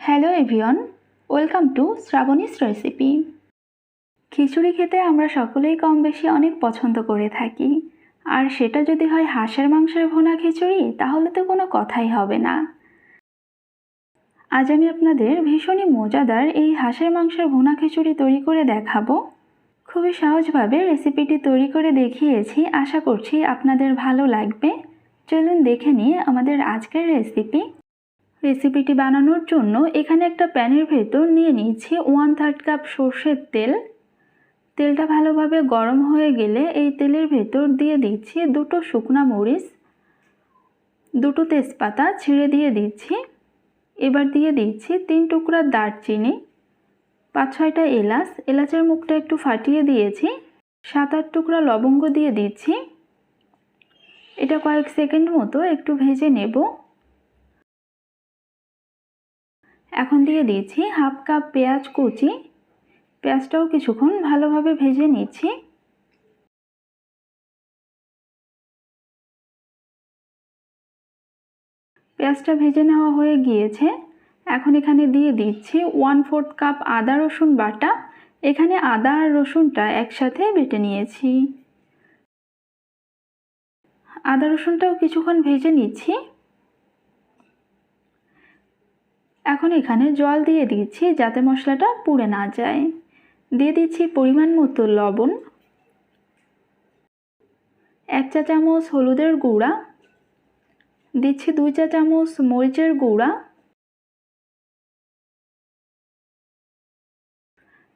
Hello everyone, welcome to Shrabani's recipe. Khichdi খেতে আমরা সকলেই কম বেশি অনেক পছন্দ করে থাকি, আর সেটা যদি হয় হাঁসের মাংসের ভুনা খিচুড়ি তাহলে তো কোনো কথাই হবে না। আজ আমি আপনাদের ভীষণই মজাদার এই হাঁসের মাংসের ভুনা খিচুড়ি তৈরি করে দেখাবো। খুবই সহজভাবে রেসিপিটি তৈরি করে দেখিয়েছি, আশা করছি আপনাদের ভালো লাগবে। চলুন দেখে নিই আমাদের আজকের রেসিপিটি বানানোর জন্য এখানে একটা প্যানের ভেতর নিয়ে নিয়েছি 1/3 কাপ সর্ষের তেল। তেলটা ভালোভাবে গরম হয়ে গেলে এই তেলের ভেতর দিয়ে দিচ্ছি 2টো শুকনা মরিচ, 2টো তেজপাতা ছিঁড়ে দিয়ে দিচ্ছি। এবার দিয়ে দিচ্ছি 3 টুকরা দারচিনি, 5-6টা এলাচ, এলাচের মুখটা একটু ফাটিয়ে দিয়েছি। 7-8 টুকরা লবঙ্গ দিয়ে দিচ্ছি। এটা কয়েক সেকেন্ড মতো একটু ভেজে নেব। এখন দিয়ে দিচ্ছি 1/2 কাপ পেঁয়াজ কুচি। পেঁয়াজটাও কিছুক্ষণ ভালোভাবে ভেজে নিচ্ছি। পেঁয়াজটা ভেজে নেওয়া হয়ে গিয়েছে। এখন এখানে দিয়ে দিচ্ছি 1/4 কাপ আদা রসুন বাটা। এখানে আদা আর রসুনটা একসাথে বেটে নিয়েছি। আদা রসুনটাও কিছুক্ষণ ভেজে নিচ্ছি। এখন এখানে জল দিয়ে দিচ্ছি যাতে মশলাটা পুড়ে না যায়। দিয়ে দিচ্ছি পরিমাণ মতো লবণ, 1 চা চামচ হলুদের গুঁড়া, দিচ্ছি 2 চা চামচ মরিচের গুঁড়া,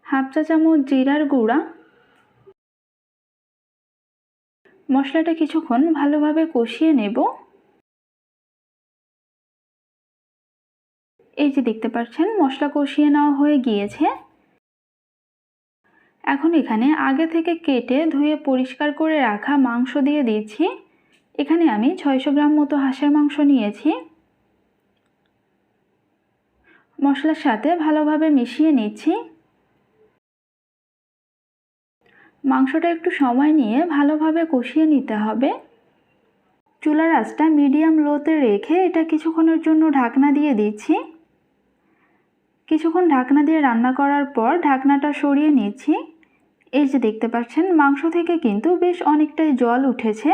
1/2 চা চামচ জিরার গুঁড়া। মশলাটা কিছুক্ষণ ভালোভাবে কষিয়ে নেব। এই যে দেখতে পাচ্ছেন মশলা কষিয়ে নেওয়া হয়ে গিয়েছে। এখন এখানে আগে থেকে কেটে ধুয়ে পরিষ্কার করে রাখা মাংস দিয়ে দিচ্ছি। এখানে আমি 600 গ্রাম মতো হাঁসের মাংস নিয়েছি। মশলার সাথে ভালোভাবে মিশিয়ে নিচ্ছি। মাংসটা একটু সময় নিয়ে ভালোভাবে কষিয়ে নিতে হবে। চুলার আঁচটা মিডিয়াম লোতে রেখে এটা কিছুক্ষণের জন্য ঢাকনা দিয়ে দিচ্ছি। কিছুক্ষণ ঢাকনা দিয়ে রান্না করার পর ঢাকনাটা সরিয়ে নিচ্ছি। এই যে দেখতে পাচ্ছেন মাংস থেকে কিন্তু বেশ অনেকটাই জল উঠেছে।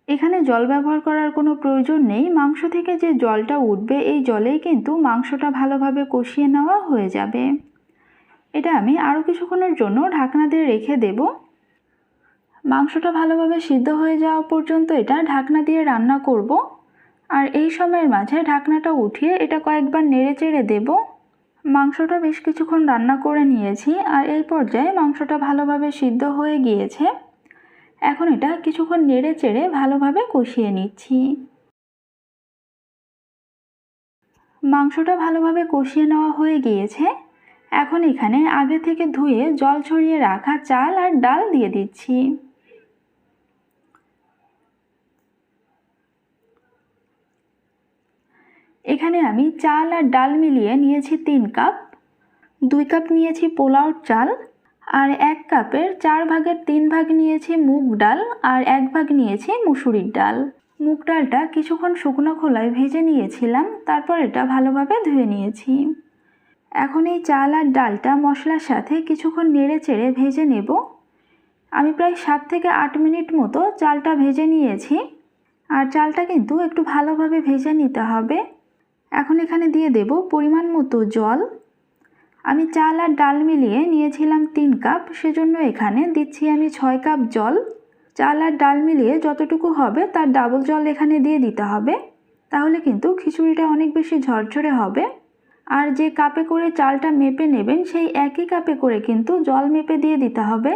এখানে জল ব্যবহার করার কোনো প্রয়োজন নেই। মাংস থেকে যে জলটা উঠবে এই জলেই কিন্তু মাংসটা ভালোভাবে কষিয়ে নেওয়া হয়ে যাবে। এটা আমি আরও কিছুক্ষণের জন্য ঢাকনা দিয়ে রেখে দেব। মাংসটা ভালোভাবে সিদ্ধ হয়ে যাওয়া পর্যন্ত এটা ঢাকনা দিয়ে রান্না করব। আর এই সময়ের মাঝে ঢাকনাটা উঠিয়ে এটা কয়েকবার নেড়ে চেড়ে দেব। মাংসটা বেশ কিছুক্ষণ রান্না করে নিয়েছি, আর এই পর্যায়ে মাংসটা ভালোভাবে সিদ্ধ হয়ে গিয়েছে। এখন এটা কিছুক্ষণ নেড়ে চেড়ে ভালোভাবে কষিয়ে নিচ্ছি। মাংসটা ভালোভাবে কষিয়ে নেওয়া হয়ে গিয়েছে। এখন এখানে আগে থেকে ধুয়ে জল ছড়িয়ে রাখা চাল আর ডাল দিয়ে দিচ্ছি। এখানে আমি চাল আর ডাল মিলিয়ে নিয়েছি 3 কাপ। 2 কাপ নিয়েছি পোলাওর চাল, আর 1 কাপের 4 ভাগের 3 ভাগ নিয়েছি মুগ ডাল, আর 1 ভাগ নিয়েছি মুসুরির ডাল। মুগ ডালটা কিছুক্ষণ শুকনো খোলায় ভেজে নিয়েছিলাম, তারপর এটা ভালোভাবে ধুয়ে নিয়েছি। এখন এই চাল আর ডালটা মশলার সাথে কিছুক্ষণ নেড়ে চেড়ে ভেজে নেব। আমি প্রায় 7 থেকে 8 মিনিট মতো চালটা ভেজে নিয়েছি, আর চালটা কিন্তু একটু ভালোভাবে ভেজে নিতে হবে। এখন এখানে দিয়ে দেব পরিমাণ মতো জল। আমি চাল আর ডাল মিলিয়ে নিয়েছিলাম 3 কাপ, সেজন্য এখানে দিচ্ছি আমি 6 কাপ জল। চাল আর ডাল মিলিয়ে যতটুকু হবে তার ডাবল জল এখানে দিয়ে দিতে হবে, তাহলে কিন্তু খিচুড়িটা অনেক বেশি ঝরঝরে হবে। আর যে কাপে করে চালটা মেপে নেবেন সেই একই কাপে করে কিন্তু জল মেপে দিয়ে দিতে হবে।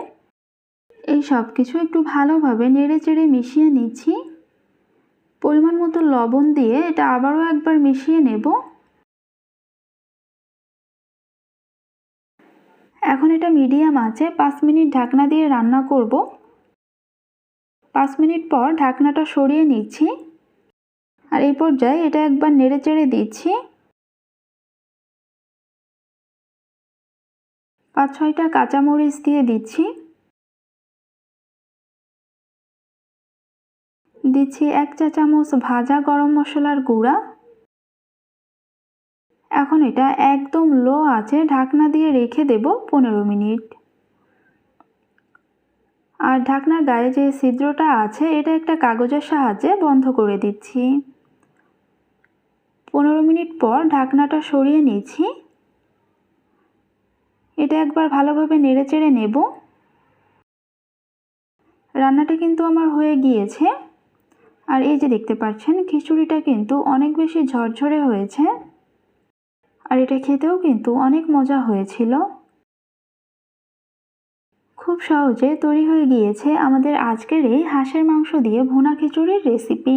এই সব কিছু একটু ভালোভাবে নেড়ে চেড়ে মিশিয়ে নিচ্ছি। পরিমাণ মতো লবণ দিয়ে এটা আবারও একবার মিশিয়ে নেব। এখন এটা মিডিয়াম আঁচে 5 মিনিট ঢাকনা দিয়ে রান্না করব। 5 মিনিট পর ঢাকনাটা সরিয়ে নিচ্ছি, আর এই পর্যায়ে এটা একবার নেড়ে চেড়ে দিচ্ছি। 5-6টা কাঁচামরিচ দিয়ে দিচ্ছি। দিচ্ছি 1 চা চামচ ভাজা গরম মশলার গুঁড়া, এখন এটা একদম লো আঁচে ঢাকনা দিয়ে রেখে দেব 15 মিনিট। আর ঢাকনার গায়ে যে ছিদ্রটা আছে এটা একটা কাগজের সাহায্যে বন্ধ করে দিচ্ছি। 15 মিনিট পর ঢাকনাটা সরিয়ে নিচ্ছি। এটা একবার ভালোভাবে নেড়েচেড়ে নেব। রান্নাটা কিন্তু আমার হয়ে গিয়েছে। আর এই যে দেখতে পাচ্ছেন খিচুড়িটা কিন্তু অনেক বেশি ঝরঝরে হয়েছে। আর এটা খেতেও কিন্তু অনেক মজা হয়েছিল। খুব সহজে তৈরি হয়ে গিয়েছে আমাদের আজকের এই হাঁসের মাংস দিয়ে ভুনা খিচুড়ির রেসিপি।